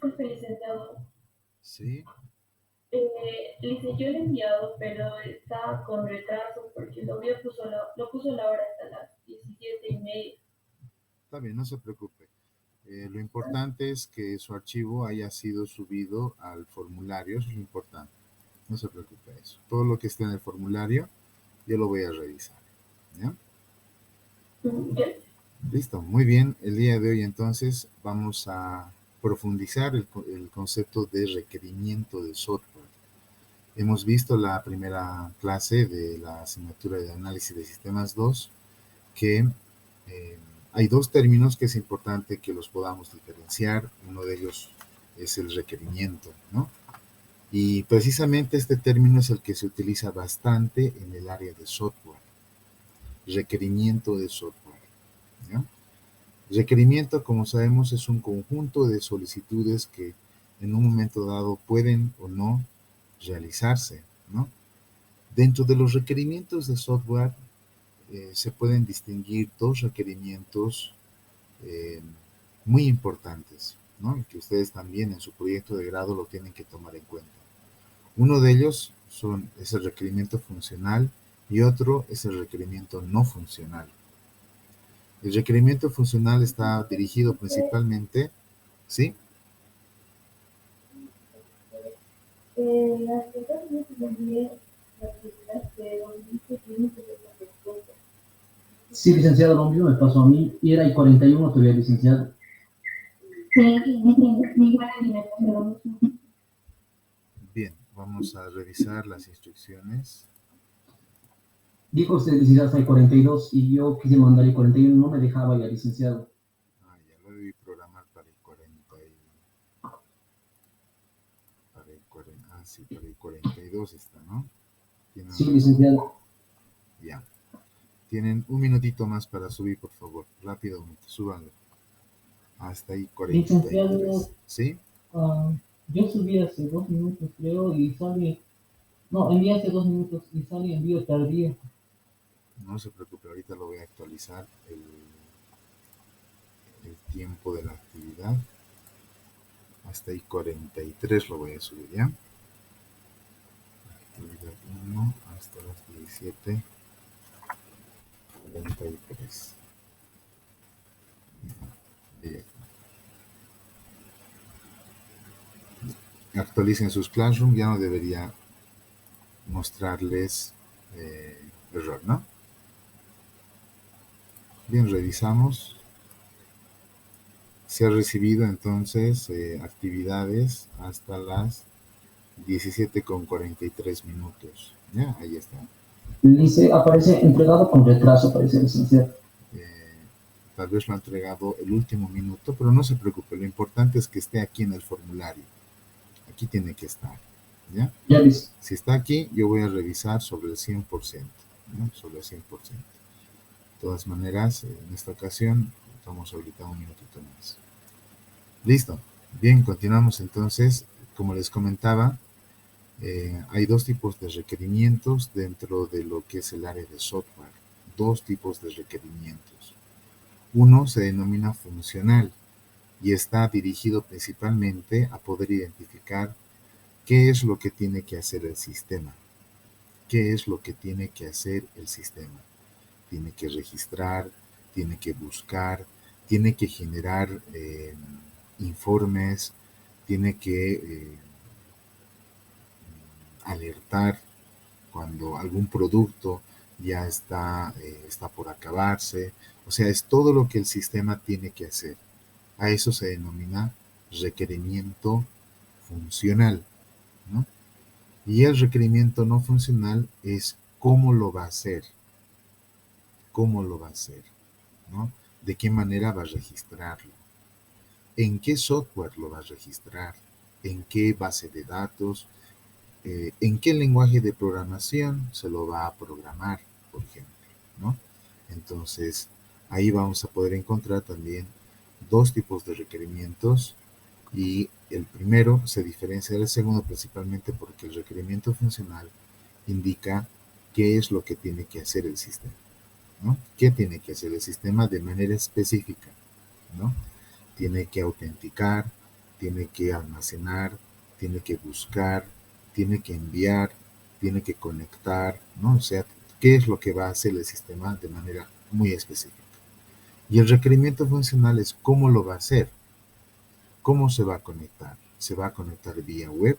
Disculpe, licenciado. Sí, Yo le he enviado, pero está con retraso porque lo puso la hora hasta las 17:30. está bien, no se preocupe. Lo importante es que su archivo haya sido subido al formulario, eso es lo importante. No se preocupe eso. Todo lo que esté en el formulario, yo lo voy a revisar. ¿Ya? Ya. Listo, muy bien. El día de hoy entonces vamos a profundizar el concepto de requerimiento de software. Hemos visto la primera clase de la asignatura de análisis de sistemas 2 que eh, hay dos términos que es importante que los podamos diferenciar. Uno de ellos es el requerimiento, ¿no? Y precisamente este término es el que se utiliza bastante en el área de software. Requerimiento de software, ¿no? Requerimiento, como sabemos, es un conjunto de solicitudes que en un momento dado pueden o no realizarse, ¿no? Dentro de los requerimientos de software se pueden distinguir dos requerimientos eh, muy importantes, ¿no? Que ustedes también en su proyecto de grado lo tienen que tomar en cuenta. Uno de ellos es el requerimiento funcional y otro es el requerimiento no funcional. El requerimiento funcional está dirigido principalmente, ¿sí? Las otras veces envié las actividades de 2015 de la respuesta. Sí, licenciado, lo mismo me pasó a mí. Y era y 41 todavía, licenciado. Sí, igual a mí me pasó lo mismo. Bien, vamos a revisar las instrucciones. Dijo usted, licenciado, hasta el 42 y yo quise mandar el 41, no me dejaba ya, licenciado. Ya lo debí programar para el 40 sí, para el 42 está, ¿no? Tienen Sí, razón. licenciado. Ya. Tienen un minutito más para subir, por favor. Rápidamente, súbanlo. Hasta ahí 43. Licenciado, ¿Sí? yo subí hace 2 minutos, creo, y sale. No, envié hace 2 minutos y sale envío tardío. No se preocupe, ahorita lo voy a actualizar el tiempo de la actividad. Hasta ahí 43 lo voy a subir, ¿ya? Actividad 1 hasta las 17:43. Bien. Actualicen sus Classroom, ya no debería mostrarles error, ¿no? Bien, revisamos. Se ha recibido entonces actividades hasta las 17:43. Ya, ahí está. Dice, aparece entregado con retraso, parece, licenciado. Eh, Tal vez lo ha entregado el último minuto, pero no se preocupe, lo importante es que esté aquí en el formulario. Aquí tiene que estar, ¿ya? Ya, listo. Si está aquí, yo voy a revisar sobre el 100%, ¿no? Sobre el 100%. De todas maneras, en esta ocasión, vamos ahorita un minutito más. Listo. Bien, continuamos entonces. Como les comentaba, hay dos tipos de requerimientos dentro de lo que es el área de software. Dos tipos de requerimientos. Uno se denomina funcional y está dirigido principalmente a poder identificar qué es lo que tiene que hacer el sistema. ¿Qué es lo que tiene que hacer el sistema? Tiene que registrar, tiene que buscar, tiene que generar informes, tiene que alertar cuando algún producto ya está por acabarse. O sea, es todo lo que el sistema tiene que hacer. A eso se denomina requerimiento funcional, ¿no? Y el requerimiento no funcional es cómo lo va a hacer, cómo lo va a hacer, ¿no? De qué manera va a registrarlo, en qué software lo va a registrar, en qué base de datos, en qué lenguaje de programación se lo va a programar, por ejemplo, ¿no? Entonces, ahí vamos a poder encontrar también dos tipos de requerimientos y el primero se diferencia del segundo principalmente porque el requerimiento funcional indica qué es lo que tiene que hacer el sistema, ¿no? ¿Qué tiene que hacer el sistema de manera específica, ¿no? Tiene que autenticar, tiene que almacenar, tiene que buscar, tiene que enviar, tiene que conectar, ¿no? O sea, qué es lo que va a hacer el sistema de manera muy específica. Y el requerimiento funcional es cómo lo va a hacer, cómo se va a conectar. Se va a conectar vía web,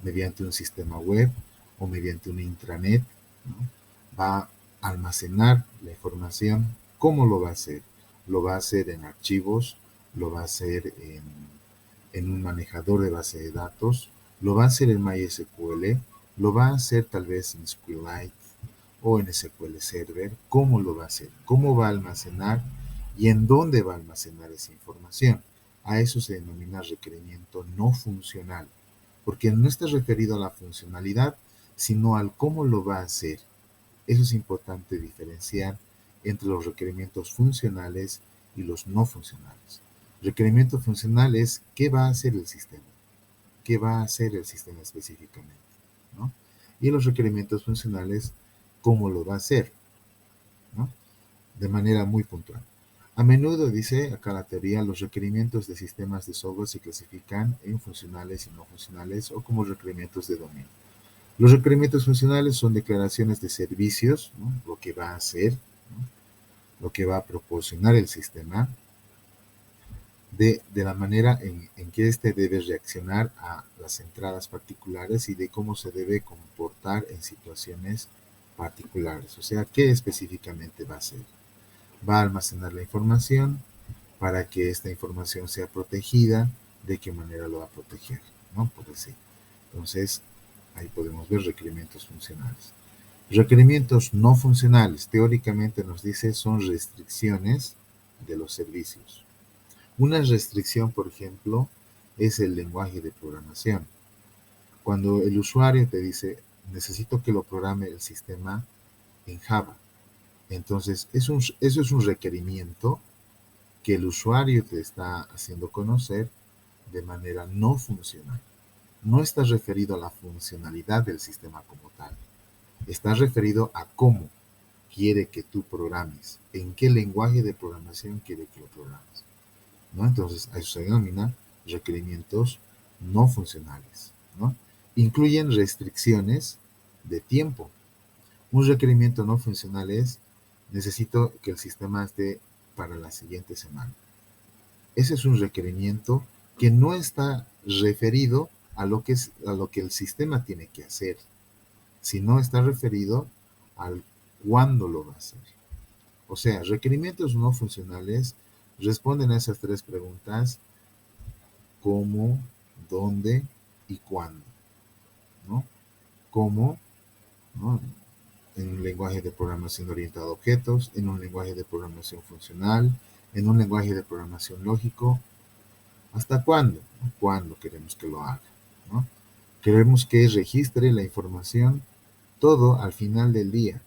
mediante un sistema web o mediante un intranet, ¿no? Va a almacenar la información. ¿Cómo lo va a hacer? Lo va a hacer en archivos, lo va a hacer en un manejador de base de datos, lo va a hacer en MySQL, lo va a hacer tal vez en SQLite o en SQL Server. ¿Cómo lo va a hacer? ¿Cómo va a almacenar y en dónde va a almacenar esa información? A eso se denomina requerimiento no funcional, porque no está referido a la funcionalidad, sino al cómo lo va a hacer. Eso es importante diferenciar entre los requerimientos funcionales y los no funcionales. Requerimiento funcional es qué va a hacer el sistema, qué va a hacer el sistema específicamente, ¿no? Y los requerimientos funcionales, cómo lo va a hacer, ¿no? De manera muy puntual. A menudo, dice acá la teoría, los requerimientos de sistemas de software se clasifican en funcionales y no funcionales o como requerimientos de dominio. Los requerimientos funcionales son declaraciones de servicios, ¿no? Lo que va a hacer, ¿no? Lo que va a proporcionar el sistema, de la manera en que éste debe reaccionar a las entradas particulares y de cómo se debe comportar en situaciones particulares. O sea, ¿qué específicamente va a hacer? Va a almacenar la información para que esta información sea protegida. ¿De qué manera lo va a proteger? ¿No? Por decir. Entonces, ahí podemos ver requerimientos funcionales. Requerimientos no funcionales, teóricamente nos dice, son restricciones de los servicios. Una restricción, por ejemplo, es el lenguaje de programación. Cuando el usuario te dice, necesito que lo programe el sistema en Java, entonces eso es un requerimiento que el usuario te está haciendo conocer de manera no funcional. No está referido a la funcionalidad del sistema como tal. Está referido a cómo quiere que tú programes, en qué lenguaje de programación quiere que lo programes, ¿no? Entonces, a eso se denomina requerimientos no funcionales, ¿no? Incluyen restricciones de tiempo. Un requerimiento no funcional es, necesito que el sistema esté para la siguiente semana. Ese es un requerimiento que no está referido a lo que el sistema tiene que hacer, sino está referido al cuándo lo va a hacer. O sea, requerimientos no funcionales responden a esas tres preguntas: cómo, dónde y cuándo, ¿no? Cómo, ¿no? En un lenguaje de programación orientado a objetos, en un lenguaje de programación funcional, en un lenguaje de programación lógico. ¿Hasta cuándo? ¿Cuándo queremos que lo haga? ¿No? Queremos que registre la información todo al final del día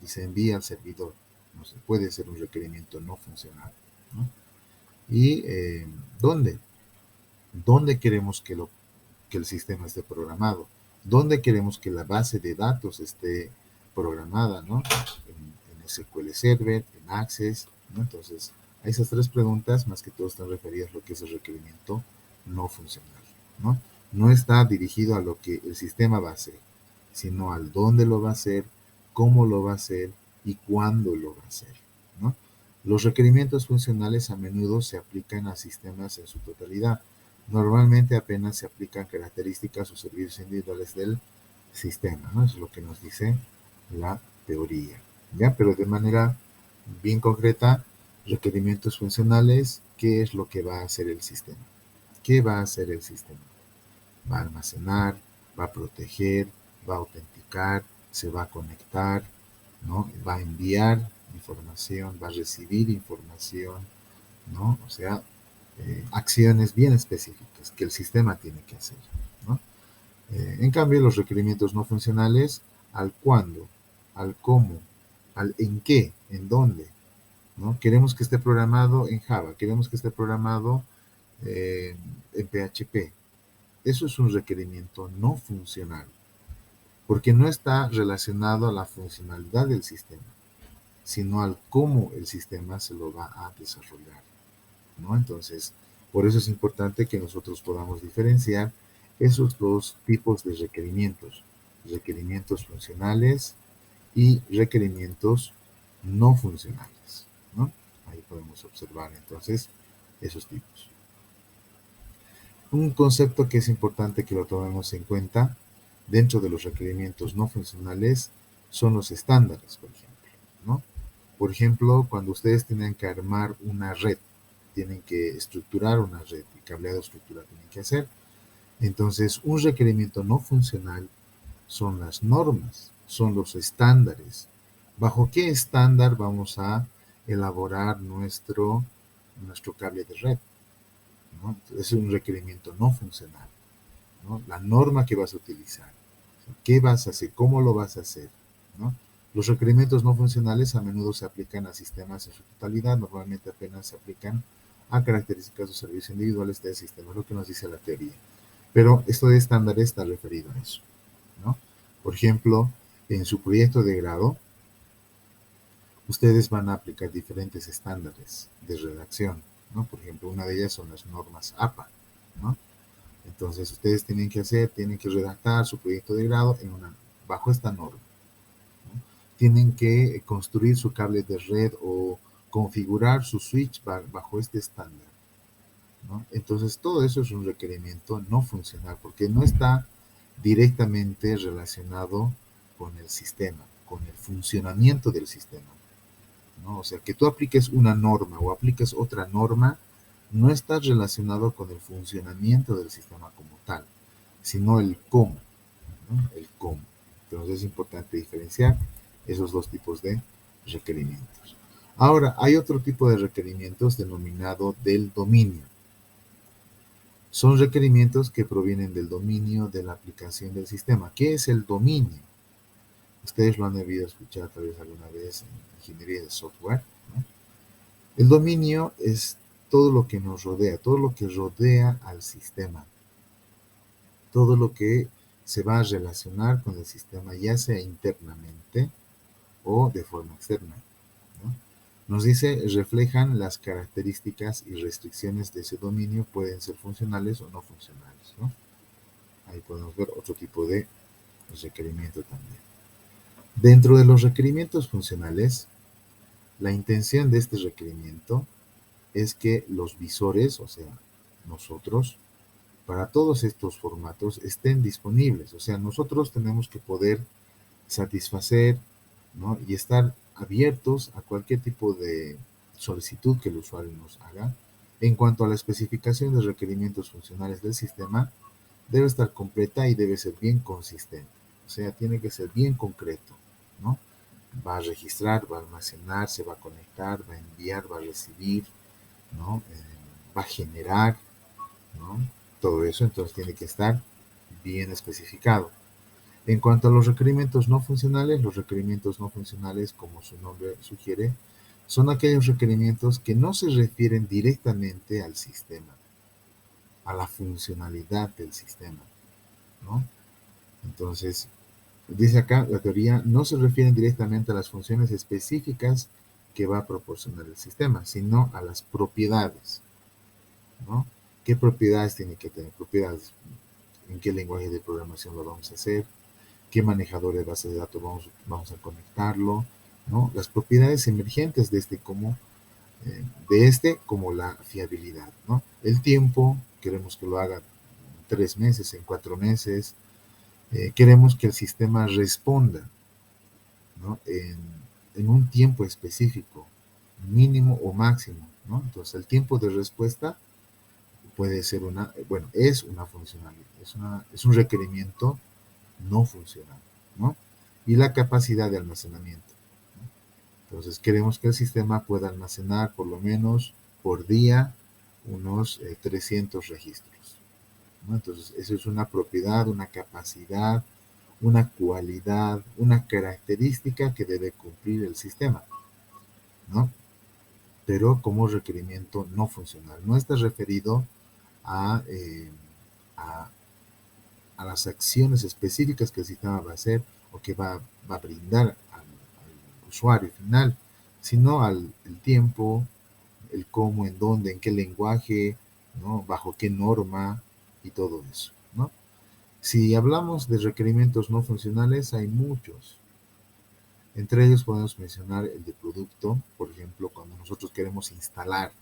y se envía al servidor. No se puede ser un requerimiento no funcional, ¿no? ¿Y dónde? ¿Dónde queremos que el sistema esté programado? ¿Dónde queremos que la base de datos esté programada, ¿no? En SQL Server, en Access, ¿no? Entonces, a esas tres preguntas, más que todo, están referidas a lo que es el requerimiento no funcional, ¿no? No está dirigido a lo que el sistema va a hacer, sino al dónde lo va a hacer, cómo lo va a hacer y cuándo lo va a hacer, ¿no? Los requerimientos funcionales a menudo se aplican a sistemas en su totalidad. Normalmente apenas se aplican características o servicios individuales del sistema, ¿no? Eso es lo que nos dice la teoría, ¿ya? Pero de manera bien concreta, requerimientos funcionales, ¿qué es lo que va a hacer el sistema? ¿Qué va a hacer el sistema? Va a almacenar, va a proteger, va a autenticar, se va a conectar, ¿no? Va a enviar información, va a recibir información, ¿no? O sea, acciones bien específicas que el sistema tiene que hacer, ¿no? En cambio, los requerimientos no funcionales, al cuándo, al cómo, al en qué, en dónde, ¿no? Queremos que esté programado en Java, queremos que esté programado en PHP. Eso es un requerimiento no funcional, porque no está relacionado a la funcionalidad del sistema, sino al cómo el sistema se lo va a desarrollar, ¿no? Entonces, Por eso es importante que nosotros podamos diferenciar esos dos tipos de requerimientos funcionales y requerimientos no funcionales, ¿no? Ahí podemos observar entonces esos tipos. Un concepto que es importante que lo tomemos en cuenta dentro de los requerimientos no funcionales son los estándares, por ejemplo, ¿no? Por ejemplo, cuando ustedes tienen que armar una red, tienen que estructurar una red y cableado estructural tienen que hacer. Entonces, un requerimiento no funcional son las normas, son los estándares. ¿Bajo qué estándar vamos a elaborar nuestro cable de red? ¿No? Es un requerimiento no funcional, ¿no? La norma que vas a utilizar, qué vas a hacer, cómo lo vas a hacer, ¿no? Los requerimientos no funcionales a menudo se aplican a sistemas en su totalidad, normalmente apenas se aplican a características o servicios individuales del sistema, es lo que nos dice la teoría. Pero esto de estándares está referido a eso, ¿no? Por ejemplo, en su proyecto de grado, ustedes van a aplicar diferentes estándares de redacción, ¿no? Por ejemplo, una de ellas son las normas APA, ¿no? Entonces, ustedes tienen que redactar su proyecto de grado bajo esta norma, ¿no? Tienen que construir su cable de red o configurar su switch bajo este estándar, ¿no? Entonces, todo eso es un requerimiento no funcional porque no está directamente relacionado con el sistema, con el funcionamiento del sistema, ¿no? O sea, que tú apliques una norma o apliques otra norma no está relacionado con el funcionamiento del sistema como tal, sino el cómo, ¿no? El cómo. Entonces es importante diferenciar esos dos tipos de requerimientos. Ahora, hay otro tipo de requerimientos denominado del dominio. Son requerimientos que provienen del dominio de la aplicación del sistema. ¿Qué es el dominio? Ustedes lo han debido escuchar tal vez alguna vez en ingeniería de software, ¿no? El dominio es todo lo que nos rodea, todo lo que rodea al sistema, todo lo que se va a relacionar con el sistema, ya sea internamente o de forma externa, ¿no? Nos dice, reflejan las características y restricciones de ese dominio, pueden ser funcionales o no funcionales, ¿no? Ahí podemos ver otro tipo de requerimiento también. Dentro de los requerimientos funcionales, la intención de este requerimiento es que los visores, o sea, nosotros, para todos estos formatos estén disponibles. O sea, nosotros tenemos que poder satisfacer, ¿no? Y estar abiertos a cualquier tipo de solicitud que el usuario nos haga. En cuanto a la especificación de requerimientos funcionales del sistema, debe estar completa y debe ser bien consistente. O sea, tiene que ser bien concreto, ¿no? Va a registrar, va a almacenar, se va a conectar, va a enviar, va a recibir, ¿no? Va a generar, ¿no? Todo eso entonces tiene que estar bien especificado. En cuanto a los requerimientos no funcionales, como su nombre sugiere, son aquellos requerimientos que no se refieren directamente al sistema, a la funcionalidad del sistema, ¿no? Entonces, dice acá, la teoría no se refieren directamente a las funciones específicas que va a proporcionar el sistema, sino a las propiedades, ¿no? ¿Qué propiedades tiene que tener? Propiedades, en qué lenguaje de programación lo vamos a hacer, qué manejador de base de datos vamos a conectarlo, ¿no? Las propiedades emergentes de este como la fiabilidad, ¿no? El tiempo, queremos que lo haga en 3 meses, en 4 meses, queremos que el sistema responda, ¿no? En un tiempo específico, mínimo o máximo, ¿no? Entonces el tiempo de respuesta puede ser es una funcionalidad, es un requerimiento no funcional, ¿no? Y la capacidad de almacenamiento, ¿no? Entonces queremos que el sistema pueda almacenar por lo menos por día unos 300 registros, ¿no? Entonces eso es una propiedad, una capacidad, una cualidad, una característica que debe cumplir el sistema, ¿no? Pero como requerimiento no funcional. No está referido a, a, a las acciones específicas que el sistema va a hacer o que va a brindar al usuario final, sino al el tiempo, el cómo, en dónde, en qué lenguaje, ¿no? Bajo qué norma y todo eso, ¿no? Si hablamos de requerimientos no funcionales, hay muchos. Entre ellos podemos mencionar el de producto, por ejemplo, cuando nosotros queremos instalar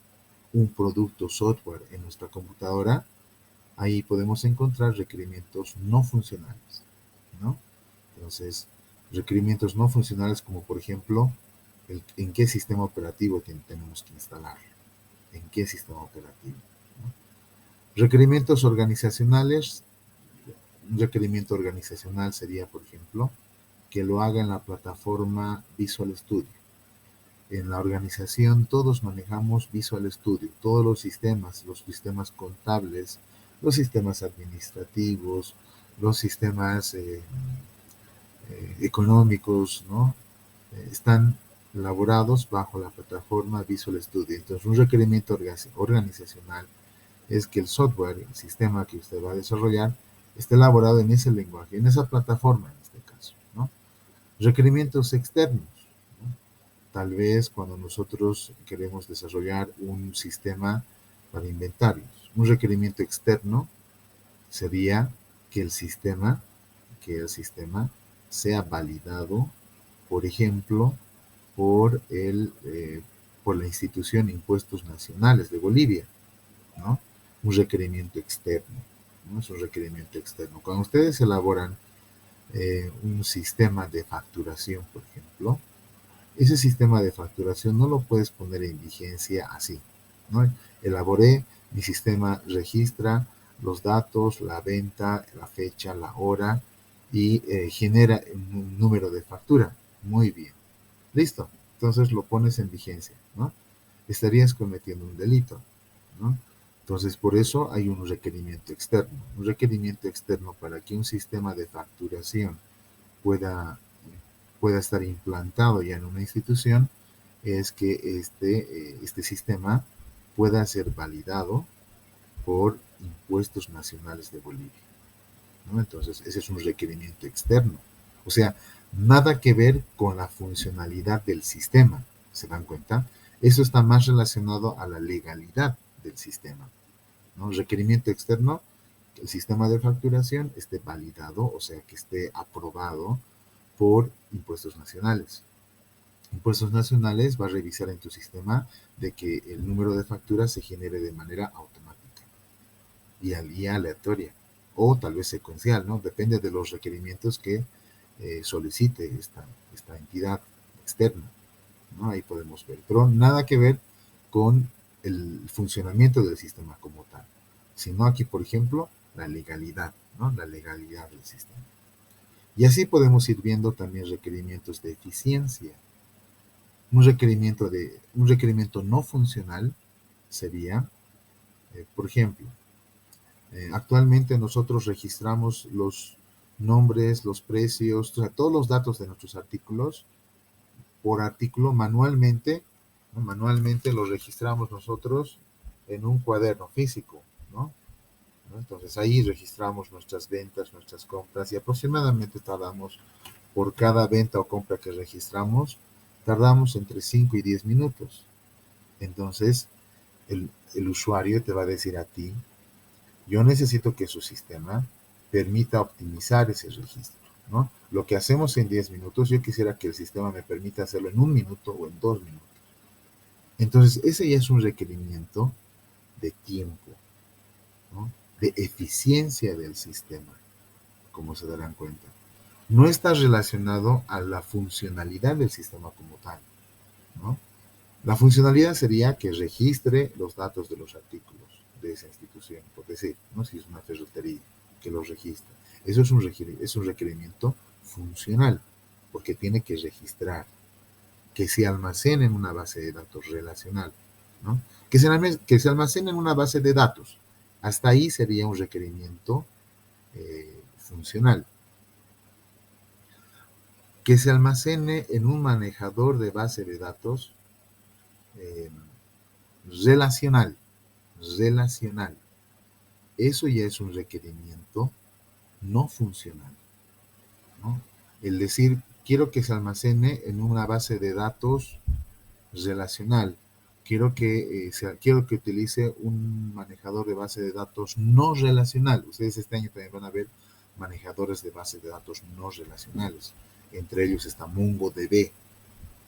un producto software en nuestra computadora, ahí podemos encontrar requerimientos no funcionales, ¿no? Entonces, requerimientos no funcionales como por ejemplo, en qué sistema operativo tenemos que instalar, en qué sistema operativo, ¿no? Requerimientos organizacionales, un requerimiento organizacional sería, por ejemplo, que lo haga en la plataforma Visual Studio. En la organización todos manejamos Visual Studio, todos los sistemas contables, los sistemas administrativos, los sistemas económicos, ¿no? Están elaborados bajo la plataforma Visual Studio. Entonces, un requerimiento organizacional es que el software, el sistema que usted va a desarrollar, esté elaborado en ese lenguaje, en esa plataforma en este caso, ¿no? Requerimientos externos, ¿no? Tal vez cuando nosotros queremos desarrollar un sistema para inventarios, un requerimiento externo sería que el sistema sea validado, por ejemplo, por la institución Impuestos Nacionales de Bolivia, ¿no? Un requerimiento externo, ¿no? Es un requerimiento externo. Cuando ustedes elaboran un sistema de facturación, por ejemplo, ese sistema de facturación no lo puedes poner en vigencia así, ¿no? Elaboré, mi sistema registra los datos, la venta, la fecha, la hora y genera un número de factura. Muy bien. Listo. Entonces lo pones en vigencia, ¿no? Estarías cometiendo un delito, ¿no? Entonces, por eso hay un requerimiento externo. Un requerimiento externo para que un sistema de facturación pueda, pueda estar implantado ya en una institución es que este sistema pueda ser validado por Impuestos Nacionales de Bolivia, ¿no? Entonces, ese es un requerimiento externo. O sea, nada que ver con la funcionalidad del sistema. ¿Se dan cuenta? Eso está más relacionado a la legalidad del sistema, ¿no? Requerimiento externo, que el sistema de facturación esté validado, o sea, que esté aprobado por Impuestos Nacionales. Impuestos Nacionales va a revisar en tu sistema de que el número de facturas se genere de manera automática y aleatoria, o tal vez secuencial, ¿no? Depende de los requerimientos que solicite esta entidad externa, ¿no? Ahí podemos ver, pero nada que ver con el funcionamiento del sistema como tal, sino aquí, por ejemplo, la legalidad, ¿no? La legalidad del sistema. Y así podemos ir viendo también requerimientos de eficiencia. Un requerimiento no funcional sería, por ejemplo, actualmente nosotros registramos los nombres, los precios, o sea, todos los datos de nuestros artículos por artículo manualmente, ¿no? Manualmente los registramos nosotros en un cuaderno físico, ¿no? ¿No? Entonces ahí registramos nuestras ventas, nuestras compras y aproximadamente tardamos, por cada venta o compra que registramos, tardamos entre 5 y 10 minutos. Entonces el usuario te va a decir a ti, yo necesito que su sistema permita optimizar ese registro, ¿no? Lo que hacemos en 10 minutos, yo quisiera que el sistema me permita hacerlo en 1 minuto o en 2 minutos. Entonces, ese ya es un requerimiento de tiempo, ¿no? De eficiencia del sistema, como se darán cuenta. No está relacionado a la funcionalidad del sistema como tal, ¿no? La funcionalidad sería que registre los datos de los artículos de esa institución, por decir, ¿no? Si es una ferretería, que los registre. Eso es un requerimiento funcional, porque tiene que registrar, que se almacene en una base de datos relacional, ¿no? Que se almacene en una base de datos. Hasta ahí sería un requerimiento funcional. Que se almacene en un manejador de base de datos eh, relacional. Eso ya es un requerimiento no funcional, ¿no? El decir, quiero que se almacene en una base de datos relacional, quiero que utilice un manejador de base de datos no relacional. Ustedes este año también van a ver manejadores de base de datos no relacionales. Entre ellos está MongoDB.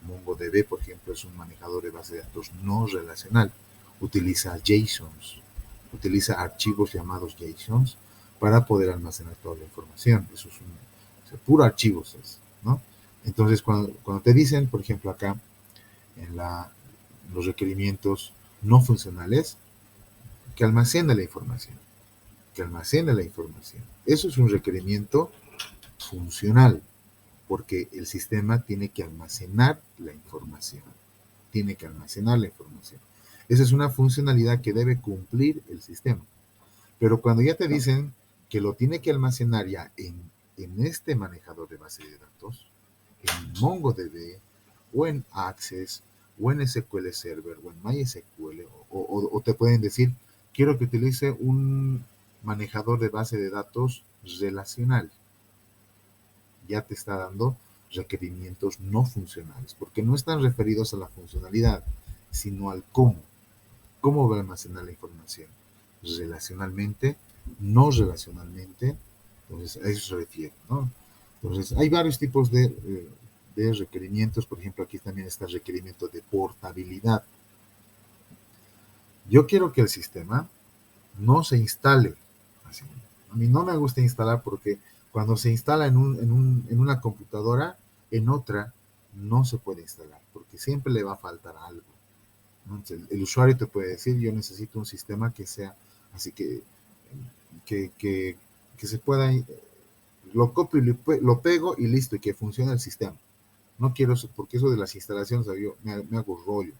MongoDB, por ejemplo, es un manejador de base de datos no relacional. Utiliza JSONs, utiliza archivos llamados JSONs para poder almacenar toda la información. Eso es puro archivos, ¿no? Entonces, cuando te dicen, por ejemplo, acá, en los requerimientos no funcionales, que almacena la información, que almacena la información. Eso es un requerimiento funcional, porque el sistema tiene que almacenar la información. Tiene que almacenar la información. Esa es una funcionalidad que debe cumplir el sistema. Pero cuando ya te dicen que lo tiene que almacenar ya en este manejador de base de datos, en MongoDB, o en Access, o en SQL Server, o en MySQL, o te pueden decir, quiero que utilice un manejador de base de datos relacional. Ya te está dando requerimientos no funcionales, porque no están referidos a la funcionalidad, sino al cómo. ¿Cómo va a almacenar la información? Relacionalmente, no relacionalmente. Entonces, a eso se refiere, ¿no? Entonces, hay varios tipos de requerimientos. Por ejemplo, aquí también está el requerimiento de portabilidad. Yo quiero que el sistema no se instale así. A mí no me gusta instalar porque cuando se instala en una computadora, en otra no se puede instalar, porque siempre le va a faltar algo. Entonces, el usuario te puede decir, yo necesito un sistema que sea así que se pueda, lo copio y lo pego y listo, y que funcione el sistema. No quiero, porque eso de las instalaciones, yo me hago rollo.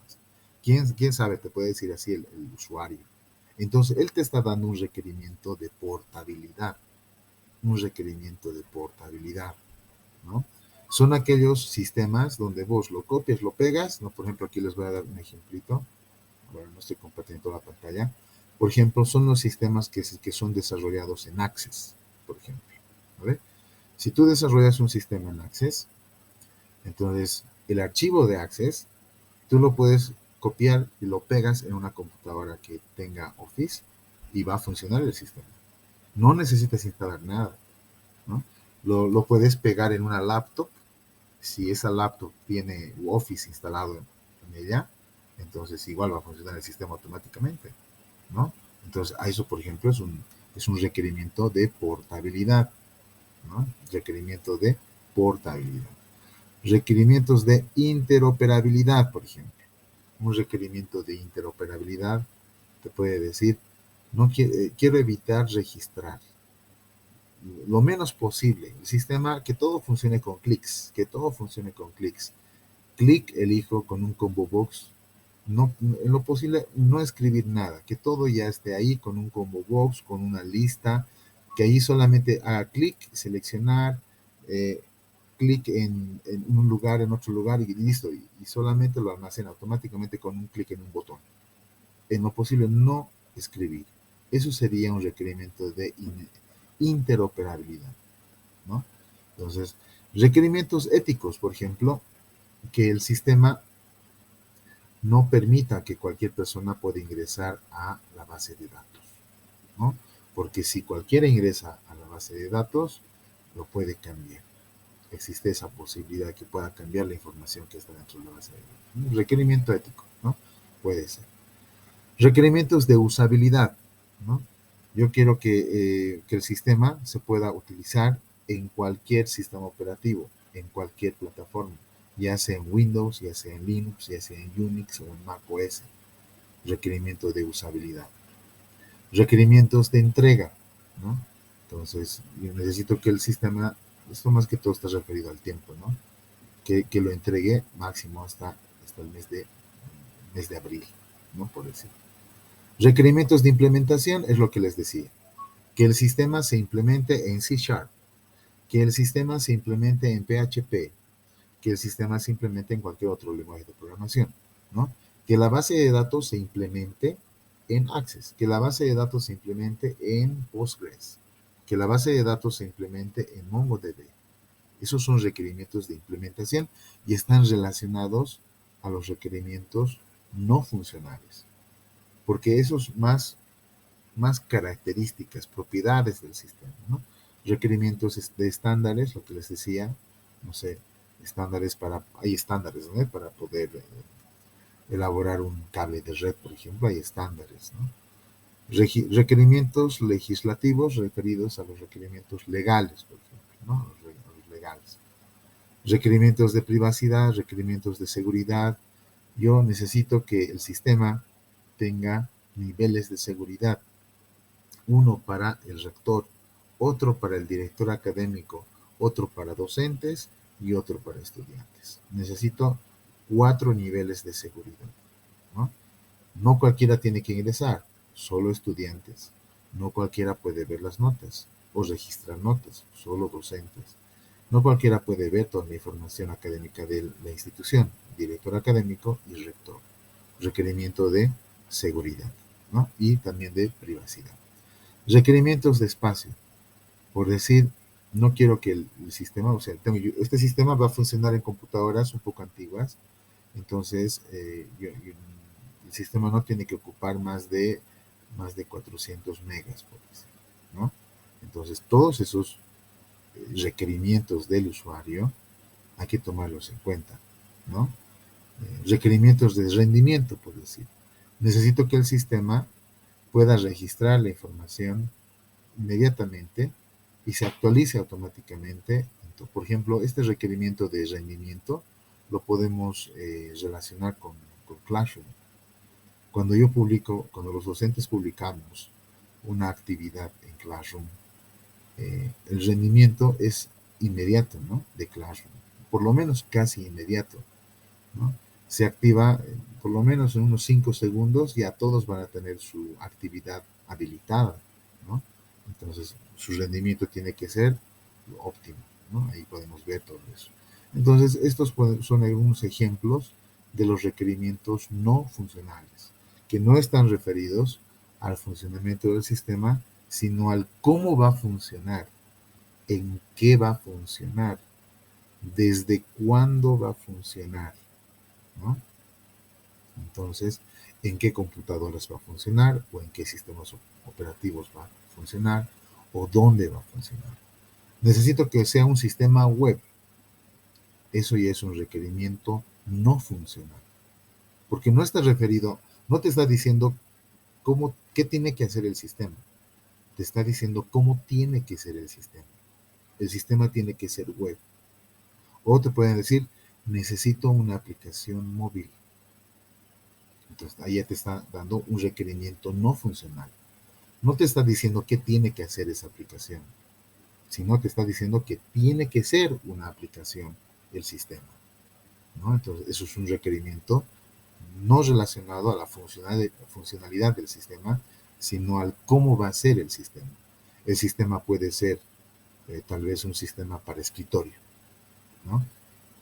¿Quién sabe? Te puede decir así el usuario. Entonces, él te está dando un requerimiento de portabilidad. Un requerimiento de portabilidad, ¿no? Son aquellos sistemas donde vos lo copias, lo pegas, ¿no? Por ejemplo, aquí les voy a dar un ejemplito. Bueno, no estoy compartiendo la pantalla. Por ejemplo, son los sistemas que son desarrollados en Access, por ejemplo. ¿Vale? Si tú desarrollas un sistema en Access, entonces el archivo de Access, tú lo puedes copiar y lo pegas en una computadora que tenga Office y va a funcionar el sistema. No necesitas instalar nada, ¿no? Lo puedes pegar en una laptop. Si esa laptop tiene Office instalado en ella, entonces igual va a funcionar el sistema automáticamente, ¿no? Entonces, a eso, por ejemplo, es un requerimiento de portabilidad, ¿no? Requerimiento de portabilidad. Requerimientos de interoperabilidad, por ejemplo. Un requerimiento de interoperabilidad te puede decir, no quiero evitar registrar lo menos posible el sistema, que todo funcione con clics, que todo funcione con clics. Clic elijo con un combo box, no, en lo posible no escribir nada, que todo ya esté ahí con un combo box, con una lista, que ahí solamente haga clic, seleccionar, clic en un lugar, en otro lugar y listo, y solamente lo almacena automáticamente con un clic en un botón. En lo posible no escribir. Eso sería un requerimiento de interoperabilidad, ¿no? Entonces, requerimientos éticos, por ejemplo, que el sistema no permita que cualquier persona pueda ingresar a la base de datos, ¿no? Porque si cualquiera ingresa a la base de datos, lo puede cambiar. Existe esa posibilidad de que pueda cambiar la información que está dentro de la base de datos. Un requerimiento ético, ¿no? Puede ser. Requerimientos de usabilidad, ¿no? Yo quiero que el sistema se pueda utilizar en cualquier sistema operativo, en cualquier plataforma, ya sea en Windows, ya sea en Linux, ya sea en Unix o en Mac OS. Requerimientos de usabilidad. Requerimientos de entrega, ¿no? Entonces, yo necesito que el sistema, esto más que todo está referido al tiempo, ¿no? Que lo entregue máximo hasta el mes de abril, ¿no? Por decir. Requerimientos de implementación es lo que les decía. Que el sistema se implemente en C#, que el sistema se implemente en PHP, que el sistema se implemente en cualquier otro lenguaje de programación, ¿no? Que la base de datos se implemente en Access, que la base de datos se implemente en Postgres, que la base de datos se implemente en MongoDB. Esos son requerimientos de implementación y están relacionados a los requerimientos no funcionales, porque esos más características, propiedades del sistema, ¿no? Requerimientos de estándares, lo que les decía, no sé, hay estándares, ¿no? Para poder elaborar un cable de red, por ejemplo, hay estándares, ¿no? Requerimientos legislativos referidos a los requerimientos legales, por ejemplo, ¿no? Los legales. Requerimientos de privacidad, requerimientos de seguridad. Yo necesito que el sistema tenga niveles de seguridad, uno para el rector, otro para el director académico, otro para docentes y otro para estudiantes. Necesito 4 niveles de seguridad, ¿no? No cualquiera tiene que ingresar, solo estudiantes. No cualquiera puede ver las notas o registrar notas, solo docentes. No cualquiera puede ver toda la información académica de la institución, director académico y rector. Requerimiento de seguridad, ¿no? Y también de privacidad. Requerimientos de espacio. Por decir, no quiero que el sistema, o sea, este sistema va a funcionar en computadoras un poco antiguas, entonces el sistema no tiene que ocupar más de 400 megas, por decir, ¿no? Entonces, todos esos requerimientos del usuario hay que tomarlos en cuenta, ¿no? Requerimientos de rendimiento, por decir. Necesito que el sistema pueda registrar la información inmediatamente y se actualice automáticamente. Por ejemplo, este requerimiento de rendimiento lo podemos relacionar con Classroom. Cuando los docentes publicamos una actividad en Classroom, el rendimiento es inmediato, ¿no? De Classroom, por lo menos casi inmediato, ¿no? Se activa por lo menos en unos 5 segundos, ya todos van a tener su actividad habilitada, ¿no? Entonces, su rendimiento tiene que ser óptimo, ¿no? Ahí podemos ver todo eso. Entonces, estos son algunos ejemplos de los requerimientos no funcionales, que no están referidos al funcionamiento del sistema, sino al cómo va a funcionar, en qué va a funcionar, desde cuándo va a funcionar, ¿no? Entonces, en qué computadoras va a funcionar, o en qué sistemas operativos va a funcionar, o dónde va a funcionar. Necesito que sea un sistema web. Eso ya es un requerimiento no funcional, porque no está referido, no te está diciendo qué tiene que hacer el sistema, te está diciendo cómo tiene que ser el sistema. El sistema tiene que ser web. O te pueden decir, necesito una aplicación móvil. Entonces, ahí ya te está dando un requerimiento no funcional. No te está diciendo qué tiene que hacer esa aplicación, sino te está diciendo que tiene que ser una aplicación el sistema, ¿no? Entonces, eso es un requerimiento no relacionado a la funcionalidad del sistema, sino al cómo va a ser el sistema. El sistema puede ser tal vez un sistema para escritorio, ¿no?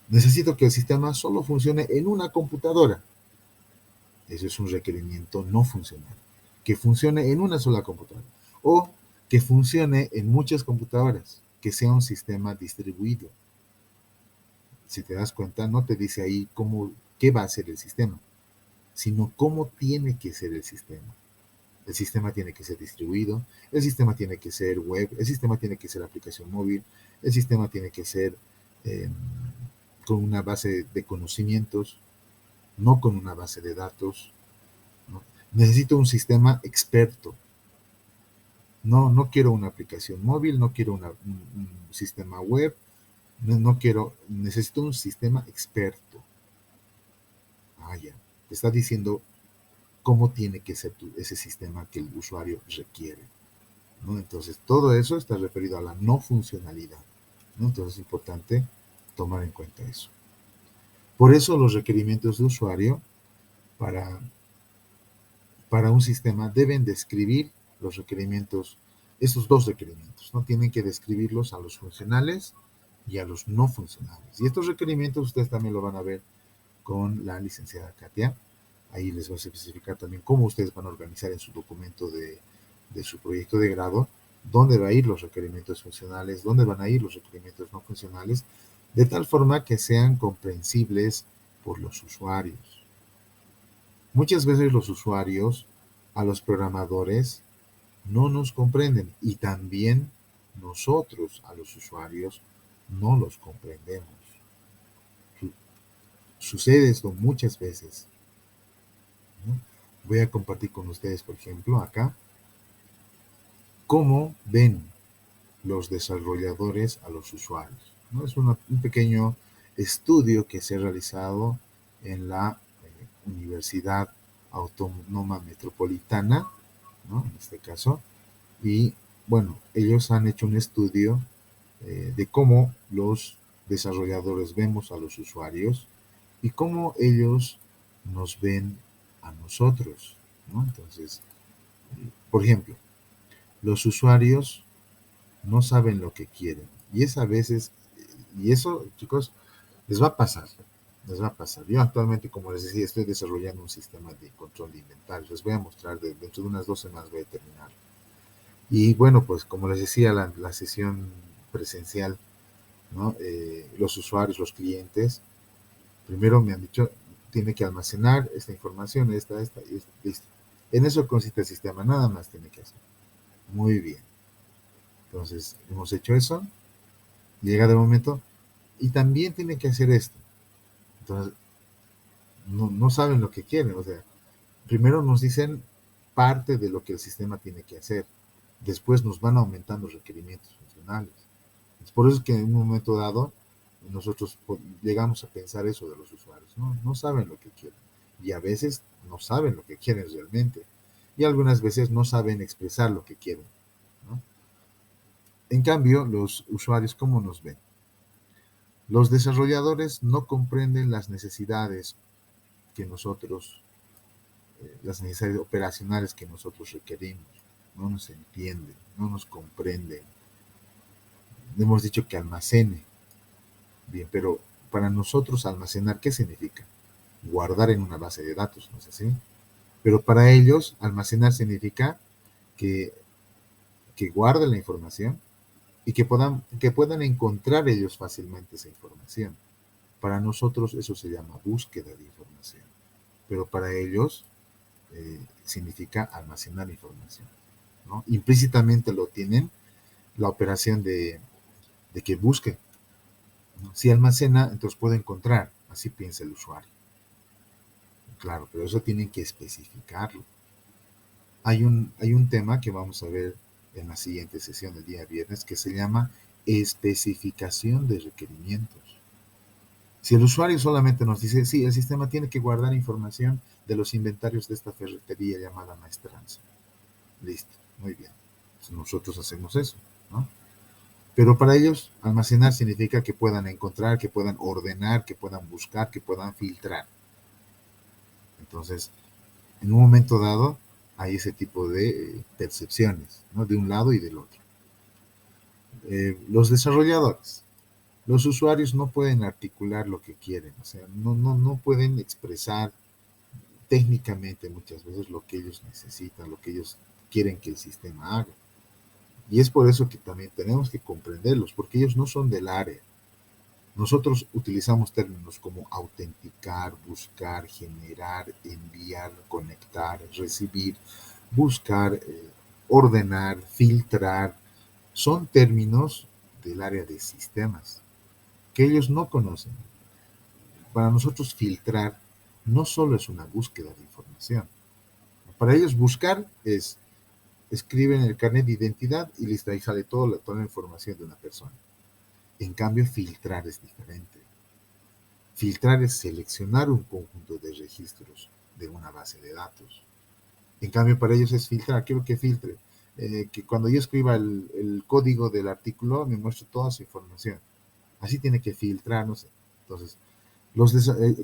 Necesito que el sistema solo funcione en una computadora. Eso es un requerimiento no funcional. Que funcione en una sola computadora. O que funcione en muchas computadoras. Que sea un sistema distribuido. Si te das cuenta, no te dice ahí qué va a ser el sistema, sino cómo tiene que ser el sistema. El sistema tiene que ser distribuido, el sistema tiene que ser web, el sistema tiene que ser aplicación móvil, el sistema tiene que ser con una base de conocimientos, no con una base de datos, ¿no? Necesito un sistema experto. No quiero una aplicación móvil, no quiero un sistema web, necesito un sistema experto. Ya, te está diciendo cómo tiene que ser ese sistema que el usuario requiere, ¿no? Entonces, todo eso está referido a la no funcionalidad, ¿no? Entonces, es importante tomar en cuenta eso. Por eso los requerimientos de usuario para un sistema deben describir los requerimientos, esos dos requerimientos, ¿no? Tienen que describirlos a los funcionales y a los no funcionales. Y estos requerimientos ustedes también lo van a ver con la licenciada Katia. Ahí les va a especificar también cómo ustedes van a organizar en su documento de su proyecto de grado, dónde va a ir los requerimientos funcionales, dónde van a ir los requerimientos no funcionales, de tal forma que sean comprensibles por los usuarios. Muchas veces los usuarios a los programadores no nos comprenden y también nosotros a los usuarios no los comprendemos. Sucede esto muchas veces, ¿no? Voy a compartir con ustedes, por ejemplo, acá, cómo ven los desarrolladores a los usuarios, ¿no? Es un pequeño estudio que se ha realizado en la Universidad Autónoma Metropolitana, ¿no? En este caso, y bueno, ellos han hecho un estudio de cómo los desarrolladores vemos a los usuarios y cómo ellos nos ven a nosotros, ¿no? Entonces, por ejemplo, los usuarios no saben lo que quieren y es a veces, y eso, chicos, les va a pasar, les va a pasar. Yo actualmente, como les decía, estoy desarrollando un sistema de control de inventarios. Les voy a mostrar, dentro de unas 2 semanas voy a terminar. Y bueno, pues como les decía, la sesión presencial, ¿no? Los usuarios, los clientes, primero me han dicho, tiene que almacenar esta información, esta, y listo. En eso consiste el sistema, nada más tiene que hacer. Muy bien. Entonces, hemos hecho eso, llega el momento, y también tiene que hacer esto. Entonces, no saben lo que quieren, o sea, primero nos dicen parte de lo que el sistema tiene que hacer, después nos van aumentando los requerimientos funcionales. Es por eso que en un momento dado nosotros llegamos a pensar eso de los usuarios, ¿no? No saben lo que quieren y a veces no saben lo que quieren realmente y algunas veces no saben expresar lo que quieren, ¿no? En cambio, los usuarios, ¿cómo nos ven? Los desarrolladores no comprenden las necesidades que nosotros, las necesidades operacionales que nosotros requerimos, no nos entienden, no nos comprenden. Le hemos dicho que almacene. Bien, pero para nosotros almacenar, ¿qué significa? Guardar en una base de datos, ¿no es así? Pero para ellos, almacenar significa que, que guarden la información y que puedan encontrar ellos fácilmente esa información. Para nosotros eso se llama búsqueda de información, pero para ellos significa almacenar información, ¿no? Implícitamente lo tienen la operación de que busque, ¿no? Si almacena, entonces puede encontrar, así piensa el usuario. Claro, pero eso tienen que especificarlo. Hay un tema que vamos a ver en la siguiente sesión del día viernes que se llama especificación de requerimientos. Si el usuario solamente nos dice, sí, el sistema tiene que guardar información de los inventarios de esta ferretería llamada Maestranza. Listo, muy bien. Entonces nosotros hacemos eso, ¿no? Pero para ellos, almacenar significa que puedan encontrar, que puedan ordenar, que puedan buscar, que puedan filtrar. Entonces, en un momento dado, hay ese tipo de percepciones, ¿no? De un lado y del otro. Los desarrolladores, los usuarios no pueden articular lo que quieren, o sea, no pueden expresar técnicamente muchas veces lo que ellos necesitan, lo que ellos quieren que el sistema haga. Y es por eso que también tenemos que comprenderlos, porque ellos no son del área. Nosotros utilizamos términos como autenticar, buscar, generar, enviar, conectar, recibir, buscar, ordenar, filtrar. Son términos del área de sistemas que ellos no conocen. Para nosotros filtrar no solo es una búsqueda de información. Para ellos buscar es, escriben el carnet de identidad y listo, ahí sale toda la información de una persona. En cambio, filtrar es diferente. Filtrar es seleccionar un conjunto de registros de una base de datos. En cambio, para ellos es filtrar. Quiero que filtre. Que cuando yo escriba el código del artículo me muestre toda su información. Así tiene que filtrar, no sé. Entonces,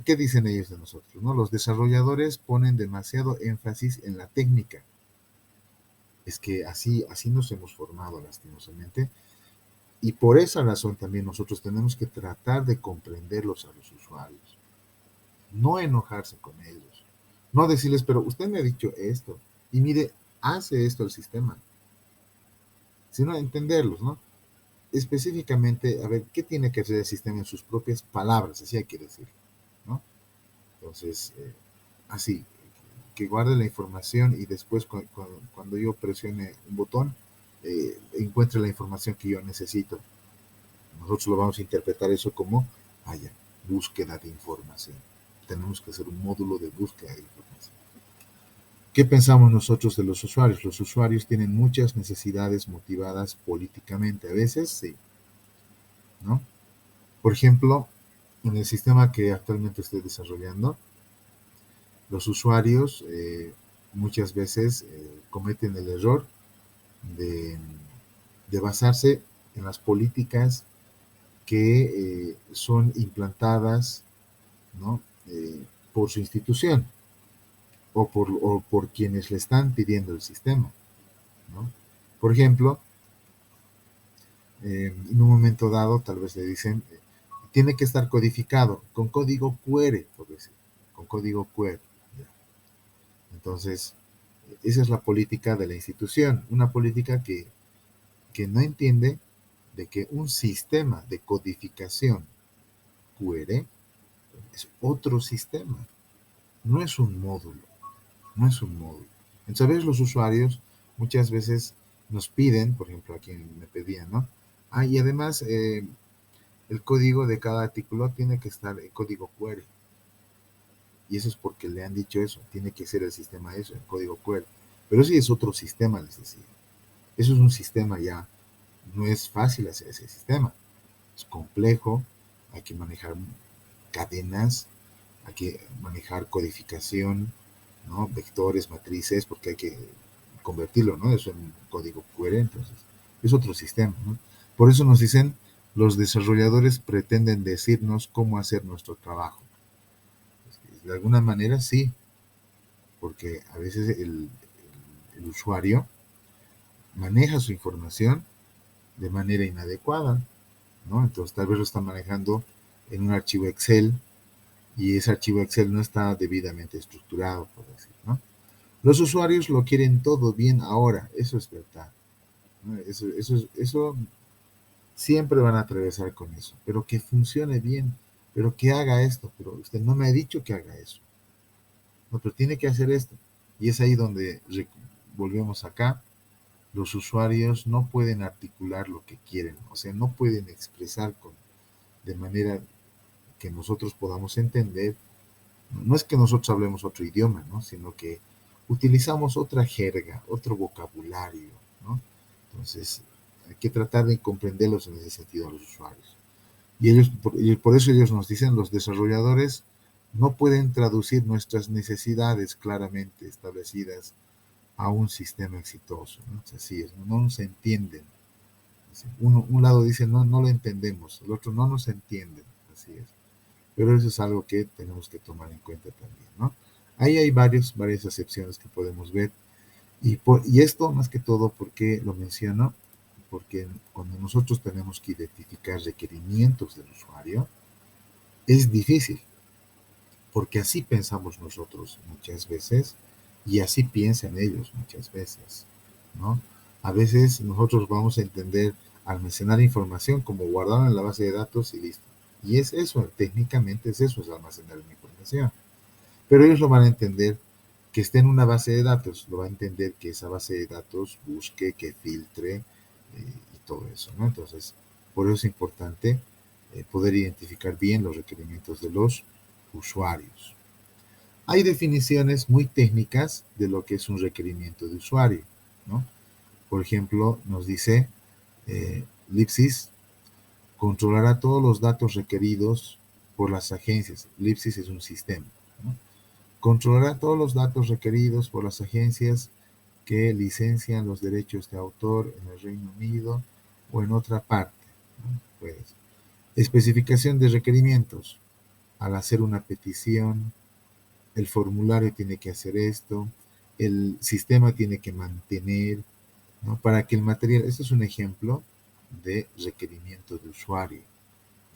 ¿qué dicen ellos de nosotros? ¿No? Los desarrolladores ponen demasiado énfasis en la técnica. Es que así nos hemos formado lastimosamente. Y por esa razón también nosotros tenemos que tratar de comprenderlos a los usuarios. No enojarse con ellos. No decirles, pero usted me ha dicho esto. Y mire, hace esto el sistema. Sino entenderlos, ¿no? Específicamente, a ver, ¿qué tiene que hacer el sistema en sus propias palabras? Así hay que decirlo, ¿no? Entonces, así, que guarde la información y después cuando yo presione un botón, encuentre la información que yo necesito. Nosotros lo vamos a interpretar eso como, búsqueda de información. Tenemos que hacer un módulo de búsqueda de información. ¿Qué pensamos nosotros de los usuarios? Los usuarios tienen muchas necesidades motivadas políticamente, a veces sí, ¿no? Por ejemplo, en el sistema que actualmente estoy desarrollando, los usuarios muchas veces cometen el error de basarse en las políticas que son implantadas, ¿no? Por su institución o por quienes le están pidiendo el sistema, ¿no? Por ejemplo, en un momento dado tal vez le dicen, tiene que estar codificado con código QR, por decir, con código QR. Entonces, esa es la política de la institución, una política que no entiende de que un sistema de codificación QR es otro sistema, no es un módulo, no es un módulo. Entonces, los usuarios muchas veces nos piden, por ejemplo, aquí me pedían, ¿no? Y además, el código de cada artículo tiene que estar en código QR. Y eso es porque le han dicho eso, tiene que ser el sistema eso, el código QR. Pero sí es otro sistema, les decía. Eso es un sistema ya, no es fácil hacer ese sistema. Es complejo, hay que manejar cadenas, hay que manejar codificación, ¿no? Vectores, matrices, porque hay que convertirlo, ¿no? Eso en código QR, entonces es otro sistema, ¿no? Por eso nos dicen, los desarrolladores pretenden decirnos cómo hacer nuestro trabajo. De alguna manera sí, porque a veces el usuario maneja su información de manera inadecuada, ¿no? Entonces tal vez lo está manejando en un archivo Excel y ese archivo Excel no está debidamente estructurado, por decir, ¿no? Los usuarios lo quieren todo bien ahora, eso es verdad, ¿no? Eso siempre van a atravesar con eso, pero que funcione bien, pero que haga esto, pero usted no me ha dicho que haga eso, no, pero tiene que hacer esto. Y es ahí donde volvemos acá, los usuarios no pueden articular lo que quieren, o sea, no pueden expresar de manera que nosotros podamos entender. No es que nosotros hablemos otro idioma, ¿no? Sino que utilizamos otra jerga, otro vocabulario, ¿no? Entonces, hay que tratar de comprenderlos en ese sentido a los usuarios. Y por eso ellos nos dicen, los desarrolladores no pueden traducir nuestras necesidades claramente establecidas a un sistema exitoso, ¿no? Así es, no nos entienden. Un lado dice, no lo entendemos, el otro no nos entienden, así es. Pero eso es algo que tenemos que tomar en cuenta también, ¿no? Ahí hay varias excepciones que podemos ver. Y esto, más que todo, ¿por qué lo menciono? Porque cuando nosotros tenemos que identificar requerimientos del usuario, es difícil, porque así pensamos nosotros muchas veces y así piensan ellos muchas veces, ¿no? A veces nosotros vamos a entender almacenar información como guardarla en la base de datos y listo. Y es eso, técnicamente es eso, es almacenar una información. Pero ellos lo van a entender que esté en una base de datos, lo va a entender que esa base de datos busque, que filtre y todo eso, ¿no? Entonces, por eso es importante poder identificar bien los requerimientos de los usuarios. Hay definiciones muy técnicas de lo que es un requerimiento de usuario, ¿no? Por ejemplo, nos dice Lipsys controlará todos los datos requeridos por las agencias. Lipsys es un sistema, ¿no? Controlará todos los datos requeridos por las agencias que licencian los derechos de autor en el Reino Unido o en otra parte, ¿no? Pues, especificación de requerimientos. Al hacer una petición, el formulario tiene que hacer esto, el sistema tiene que mantener, ¿no? Para que el material, este es un ejemplo de requerimiento de usuario,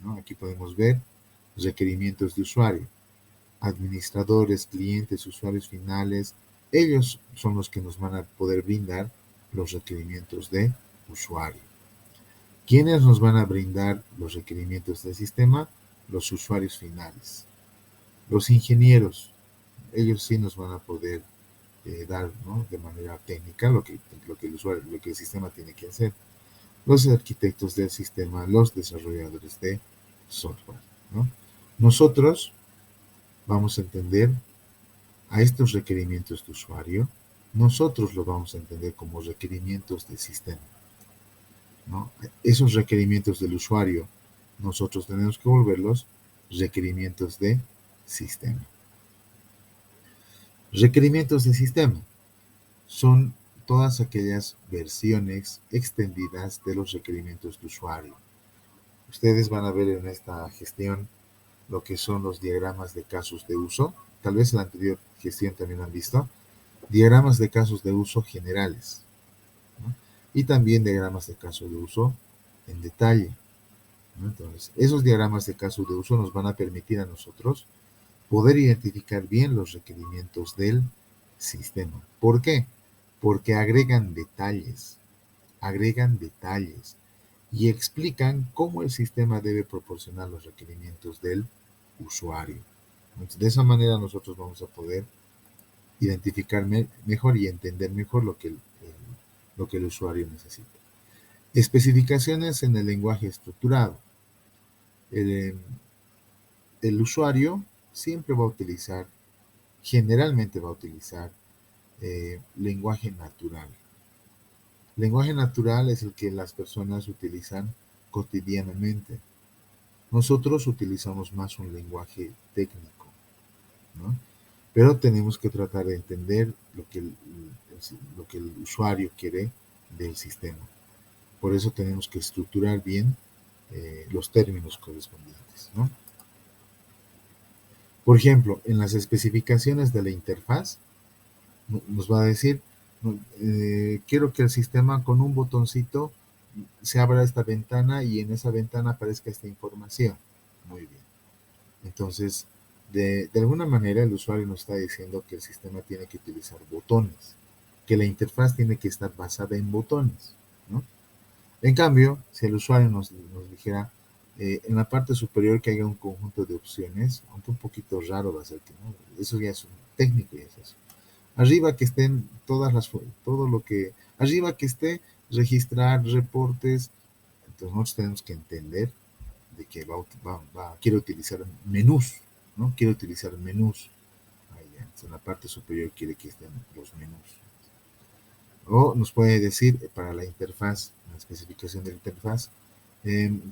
¿no? Aquí podemos ver requerimientos de usuario. Administradores, clientes, usuarios finales, ellos son los que nos van a poder brindar los requerimientos de usuario. ¿Quiénes nos van a brindar los requerimientos del sistema? Los usuarios finales. Los ingenieros, ellos sí nos van a poder dar, ¿no?, de manera técnica lo que el usuario, lo que el sistema tiene que hacer. Los arquitectos del sistema, los desarrolladores de software, ¿no? Nosotros vamos a entender a estos requerimientos de usuario, nosotros lo vamos a entender como requerimientos de sistema, ¿no? Esos requerimientos del usuario, nosotros tenemos que volverlos requerimientos de sistema. Requerimientos de sistema son todas aquellas versiones extendidas de los requerimientos de usuario. Ustedes van a ver en esta gestión lo que son los diagramas de casos de uso. Tal vez en la anterior gestión también han visto diagramas de casos de uso generales, ¿no? Y también diagramas de casos de uso en detalle, ¿no? Entonces, esos diagramas de casos de uso nos van a permitir a nosotros poder identificar bien los requerimientos del sistema. ¿Por qué? Porque agregan detalles y explican cómo el sistema debe proporcionar los requerimientos del usuario. Entonces, de esa manera nosotros vamos a poder identificar mejor y entender mejor lo que el usuario necesita. Especificaciones en el lenguaje estructurado. El usuario siempre va a utilizar, generalmente va a utilizar lenguaje natural. Lenguaje natural es el que las personas utilizan cotidianamente. Nosotros utilizamos más un lenguaje técnico, ¿no? Pero tenemos que tratar de entender lo que el usuario quiere del sistema. Por eso tenemos que estructurar bien los términos correspondientes, ¿no? Por ejemplo, en las especificaciones de la interfaz, nos va a decir, quiero que el sistema con un botoncito se abra esta ventana y en esa ventana aparezca esta información. Muy bien. Entonces, de alguna manera el usuario nos está diciendo que el sistema tiene que utilizar botones, que la interfaz tiene que estar basada en botones, ¿no? En cambio, si el usuario nos dijera en la parte superior que haya un conjunto de opciones, aunque un poquito raro va a ser que no, eso ya es un técnico, ya es eso. Arriba que estén arriba que esté registrar reportes. Entonces nosotros tenemos que entender de que quiere utilizar menús, ¿no? Quiere utilizar menús. En la parte superior quiere que estén los menús. O nos puede decir para la interfaz, la especificación de la interfaz,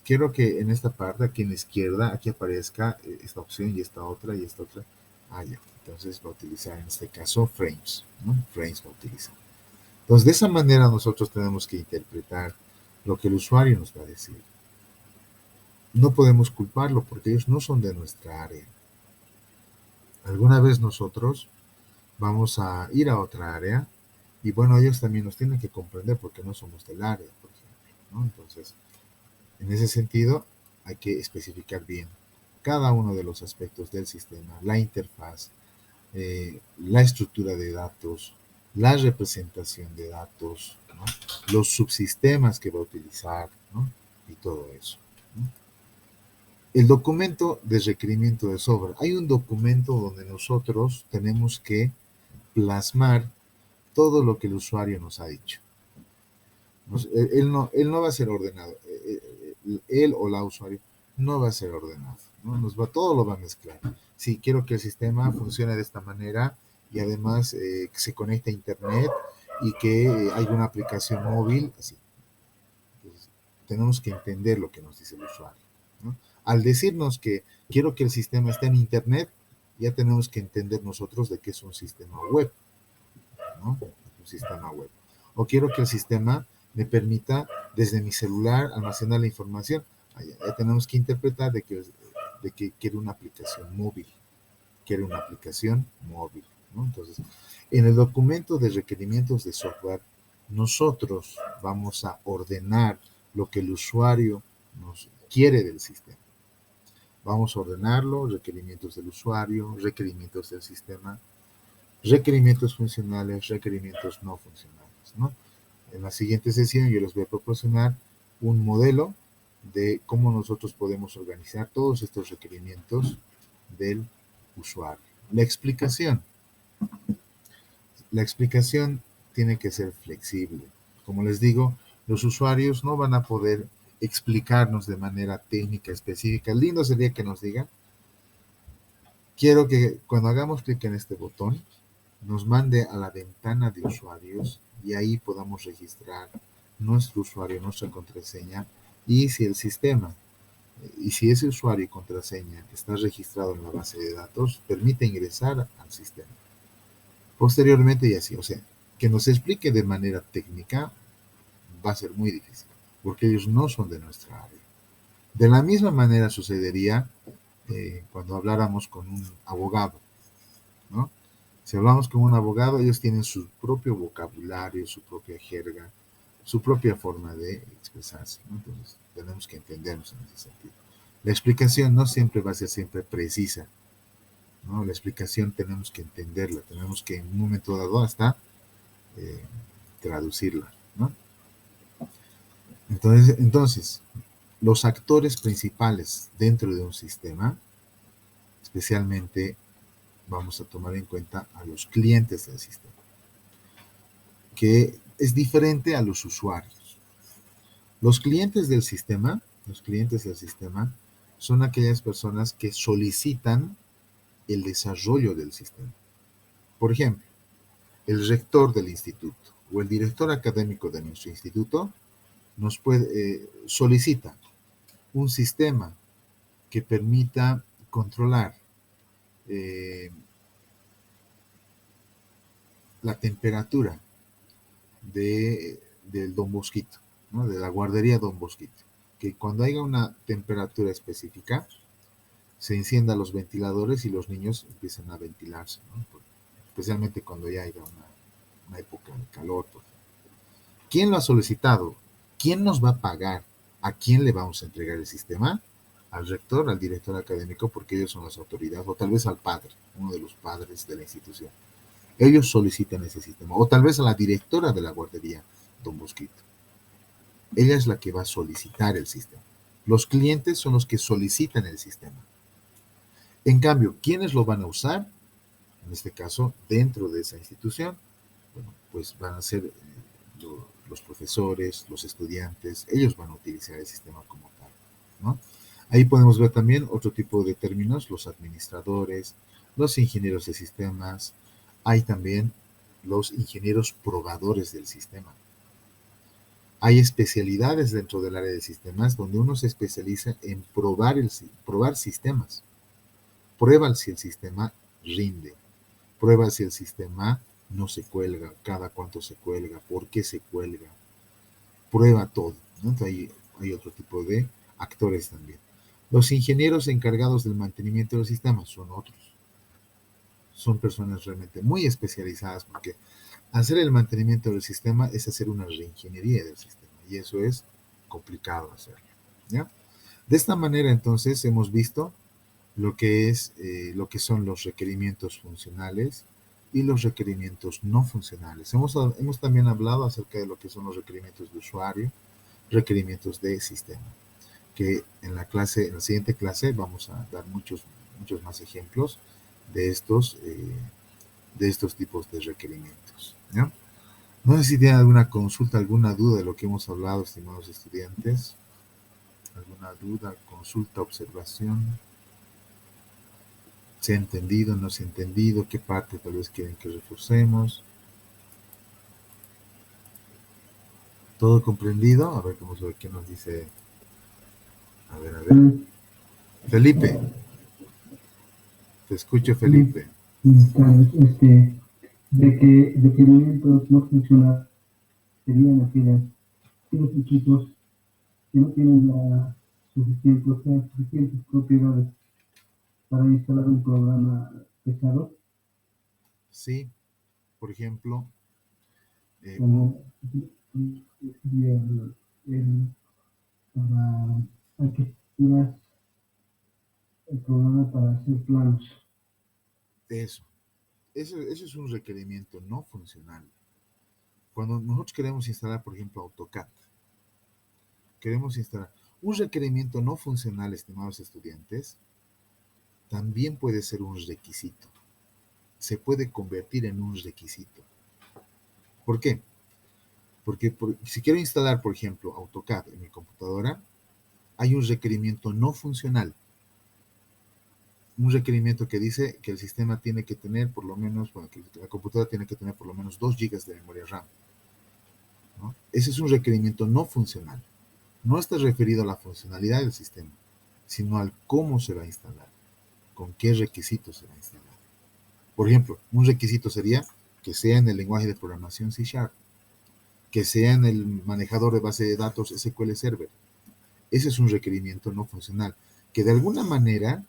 quiero que en esta parte, aquí en la izquierda, aquí aparezca esta opción y esta otra y esta otra. Ya. Entonces va a utilizar en este caso frames, ¿no? Frames va a utilizar. Entonces de esa manera nosotros tenemos que interpretar lo que el usuario nos va a decir. No podemos culparlo porque ellos no son de nuestra área. Alguna vez nosotros vamos a ir a otra área y bueno, ellos también nos tienen que comprender porque no somos del área, por ejemplo, ¿no? Entonces, en ese sentido, hay que especificar bien cada uno de los aspectos del sistema, la interfaz, la estructura de datos, la representación de datos, ¿no? Los subsistemas que va a utilizar, ¿no? Y todo eso, ¿no? El documento de requerimiento de software. Hay un documento donde nosotros tenemos que plasmar todo lo que el usuario nos ha dicho. Él no va a ser ordenado. Él o la usuario no va a ser ordenado, ¿no? Todo lo va a mezclar. Si quiero que el sistema funcione de esta manera y además que se conecte a internet y que haya una aplicación móvil, así. Entonces, tenemos que entender lo que nos dice el usuario, ¿no? Al decirnos que quiero que el sistema esté en internet, ya tenemos que entender nosotros de que es un sistema web, ¿no? Un sistema web. O quiero que el sistema me permita desde mi celular almacenar la información. Ya tenemos que interpretar de que quiere una aplicación móvil. Quiere una aplicación móvil, ¿no? Entonces, en el documento de requerimientos de software, nosotros vamos a ordenar lo que el usuario nos quiere del sistema. Vamos a ordenarlo, requerimientos del usuario, requerimientos del sistema, requerimientos funcionales, requerimientos no funcionales, ¿no? En la siguiente sesión yo les voy a proporcionar un modelo de cómo nosotros podemos organizar todos estos requerimientos del usuario. La explicación. La explicación tiene que ser flexible. Como les digo, los usuarios no van a poder explicarnos de manera técnica específica. Lindo sería que nos digan, quiero que cuando hagamos clic en este botón, nos mande a la ventana de usuarios y ahí podamos registrar nuestro usuario, nuestra contraseña y si el sistema y si ese usuario y contraseña está registrado en la base de datos, permite ingresar al sistema. Posteriormente y así, o sea, que nos explique de manera técnica va a ser muy difícil, porque ellos no son de nuestra área. De la misma manera sucedería cuando habláramos con un abogado, ¿no? Si hablamos con un abogado, ellos tienen su propio vocabulario, su propia jerga, su propia forma de expresarse, ¿no? Entonces, tenemos que entendernos en ese sentido. La explicación no siempre va a ser siempre precisa, ¿no? La explicación tenemos que entenderla, tenemos que en un momento dado hasta eh, traducirla, ¿no? Entonces, los actores principales dentro de un sistema, especialmente vamos a tomar en cuenta a los clientes del sistema, que es diferente a los usuarios. Los clientes del sistema son aquellas personas que solicitan el desarrollo del sistema. Por ejemplo, el rector del instituto o el director académico de nuestro instituto nos solicita un sistema que permita controlar la temperatura del Don Bosquito, ¿no? De la guardería Don Bosquito. Que cuando haya una temperatura específica, se enciendan los ventiladores y los niños empiecen a ventilarse, ¿no? Especialmente cuando ya haya una época de calor. ¿Quién lo ha solicitado? ¿Quién nos va a pagar? ¿A quién le vamos a entregar el sistema? Al rector, al director académico, porque ellos son las autoridades, o tal vez al padre, uno de los padres de la institución. Ellos solicitan ese sistema, o tal vez a la directora de la guardería, Don Bosquito. Ella es la que va a solicitar el sistema. Los clientes son los que solicitan el sistema. En cambio, ¿quiénes lo van a usar? En este caso, dentro de esa institución, bueno, pues van a ser los profesores, los estudiantes, ellos van a utilizar el sistema como tal, ¿no? Ahí podemos ver también otro tipo de términos, los administradores, los ingenieros de sistemas, hay también los ingenieros probadores del sistema. Hay especialidades dentro del área de sistemas donde uno se especializa en probar sistemas. Prueba si el sistema rinde, prueba si el sistema no se cuelga, cada cuánto se cuelga, por qué se cuelga, prueba todo, ¿no? Entonces hay otro tipo de actores también. Los ingenieros encargados del mantenimiento del sistema son otros. Son personas realmente muy especializadas porque hacer el mantenimiento del sistema es hacer una reingeniería del sistema y eso es complicado hacerlo, ¿ya? De esta manera entonces hemos visto lo que son los requerimientos funcionales y los requerimientos no funcionales. Hemos también hablado acerca de lo que son los requerimientos de usuario, requerimientos de sistema, que en la siguiente clase vamos a dar muchos más ejemplos de estos tipos de requerimientos, ¿ya? No sé si tienen alguna consulta, alguna duda de lo que hemos hablado, estimados estudiantes. ¿Alguna duda, consulta, observación? ¿Se ha entendido, no se ha entendido? ¿Qué parte tal vez quieren que reforcemos? ¿Todo comprendido? A ver, vamos a ver qué nos dice. A ver, a ver. Felipe. Te escucho, Felipe. Carlos, requerimientos no funcionan serían aquellos equipos que no tienen suficientes propiedades para instalar un programa pesado, Sí, por ejemplo, como sería para arquitecturas, el programa para hacer planos. eso. Eso es un requerimiento no funcional. Cuando nosotros queremos instalar, por ejemplo, AutoCAD, queremos instalar un requerimiento no funcional, estimados estudiantes, también puede ser un requisito. se puede convertir en un requisito. ¿Por qué? Porque si quiero instalar, por ejemplo, AutoCAD en mi computadora, hay un requerimiento no funcional. Un requerimiento que dice que el sistema tiene que tener por lo menos, bueno, que la computadora tiene que tener por lo menos 2 GB de memoria RAM, ¿no? Ese es un requerimiento no funcional. No está referido a la funcionalidad del sistema, sino al cómo se va a instalar, con qué requisitos se va a instalar. Por ejemplo, un requisito sería que sea en el lenguaje de programación C#, que sea en el manejador de base de datos SQL Server. Ese es un requerimiento no funcional, que de alguna manera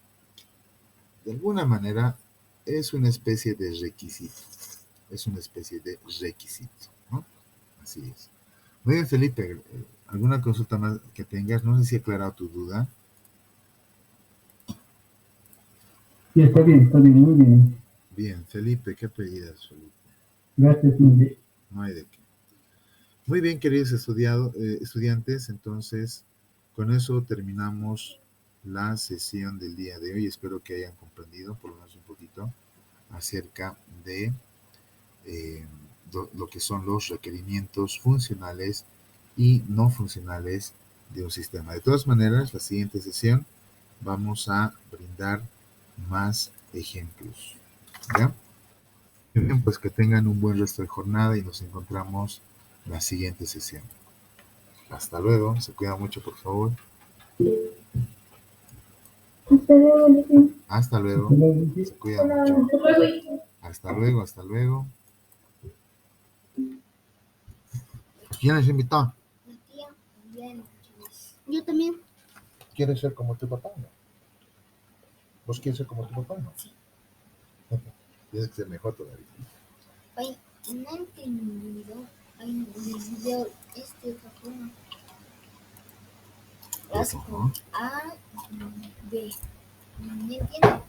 es una especie de requisito. Es una especie de requisito, ¿no? Así es. Muy bien, Felipe, ¿alguna consulta más que tengas? No sé si he aclarado tu duda. Sí, está bien, muy bien. Bien, Felipe, ¿qué apellidas, Felipe? Gracias, Miguel. No hay de qué. Muy bien, queridos estudiantes, entonces con eso terminamos la sesión del día de hoy. Espero que hayan comprendido por lo menos un poquito acerca de lo que son los requerimientos funcionales y no funcionales de un sistema. De todas maneras, la siguiente sesión vamos a brindar más ejemplos. ¿Ya? Bien, pues que tengan un buen resto de jornada y nos encontramos en la siguiente sesión. Hasta luego, se cuida mucho, por favor. Hasta luego, Lucy. Hasta luego, se cuida Hola, mucho. hasta luego. Hasta luego, hasta luego. ¿Quién les invitó? Mi tía también. Yo también. ¿Quieres ser como tu papá? No. ¿Vos quieres ser como tu papá? No. Sí. Tienes que ser mejor todavía. Oye, no he entendido. Ay, en el video Japón. Eso, ¿no? A, B. ¿Me entiendes?